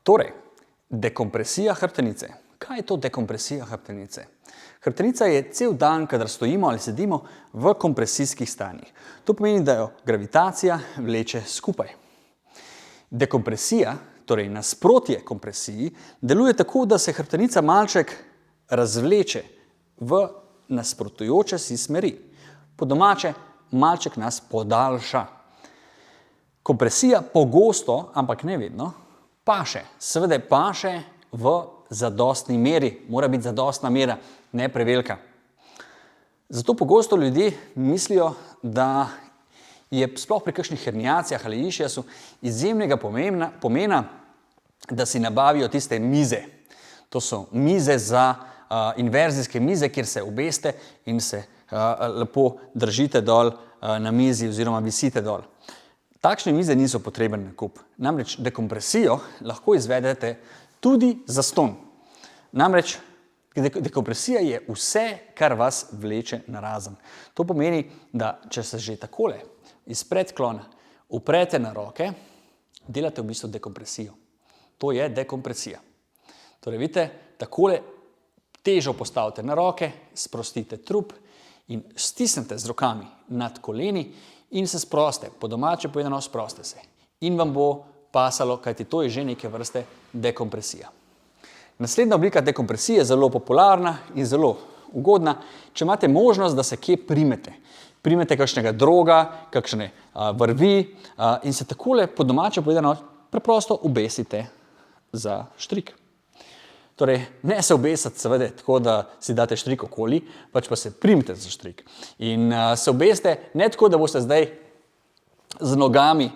Torej, dekompresija hrbtenice. Kaj je to dekompresija hrbtenice? Hrbtenica je cel dan, kadar stojimo ali sedimo, v kompresijskih stanjih. To pomeni, da jo gravitacija vleče skupaj. Dekompresija, torej nasprotje kompresiji, deluje tako, da se hrbtenica malček razvleče v nasprotujoče si smeri. Po domače, malček nas podaljša. Kompresija pogosto, ampak ne vedno, paše. Seveda paše v zadostni meri. Mora biti zadostna mera, ne prevelika. Zato pogosto ljudje mislijo, da je sploh pri kakšnih herniacijah ali išiasu izjemnega pomena, da si nabavijo tiste mize. To so mize za inverzijske mize, kjer se obeste in se lepo držite dol na mizi oziroma visite dol. Takšne mize niso potreben nakup. Namreč dekompresijo lahko izvedete tudi zastonj. Namreč dekompresija je vse, kar vas vleče narazen. To pomeni, da če se že takole iz predklona uprete na roke, delate v bistvu dekompresijo. To je dekompresija. Torej, vidite, takole težo postavite na roke, sprostite trup in stisnete z rokami nad koleni in se sproste. Po domače povedano, sproste se. In vam bo pasalo, kajti to je že neke vrste dekompresija. Naslednja oblika dekompresije je zelo popularna in zelo ugodna, če imate možnost, da se kje primete. Primete kakšnega droga, kakšne vrvi in se takole po domače povedano preprosto obesite za štrik. Torej, ne se obesiti seveda tako, da si date štrik okoli, pač pa se primite za štrik. In se obesite ne tako, da boste zdaj z nogami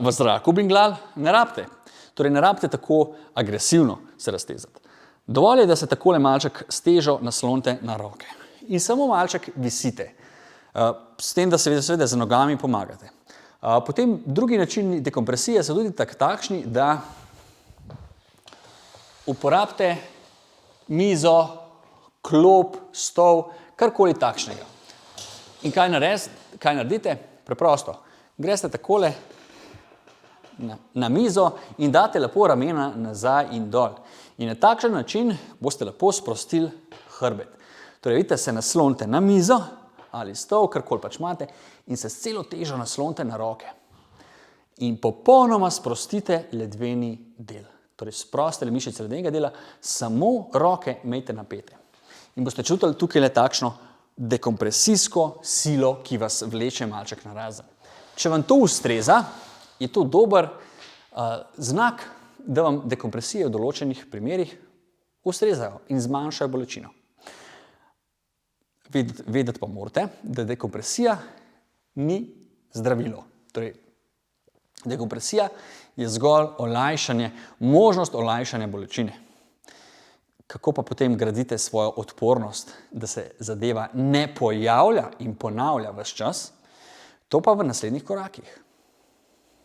v zraku binglali, ne rabite. Torej, ne rabite tako agresivno se raztezati. Dovolj je, da se takole malček s težo naslonite na roke. In samo malček visite. S tem, da seveda z nogami pomagate. Potem drugi načini dekompresije so tudi takšni, da uporabite mizo, klop, stol, karkoli takšnega. In kaj naredite? Preprosto. Greste takole na mizo in date lepo ramena nazaj in dol. In na takšen način boste lepo sprostili hrbet. Torej, vidite, se naslonite na mizo ali stol, karkoli pač imate, in se s celo težo naslonite na roke. In popolnoma sprostite ledveni del. Torej, sprostite mišice ledvenega dela, samo roke imejte napete. In boste čutili tukaj le takšno dekompresijsko silo, ki vas vleče malček narazen. Če vam to ustreza, je to dober znak, da vam dekompresije v določenih primerih ustrezajo in zmanjšajo bolečino. Vedeti pa morate, da dekompresija ni zdravilo. Torej, dekompresija je zgolj olajšanje, možnost olajšanja bolečine. Kako pa potem gradite svojo odpornost, da se zadeva ne pojavlja in ponavlja ves čas, to pa v naslednjih korakih.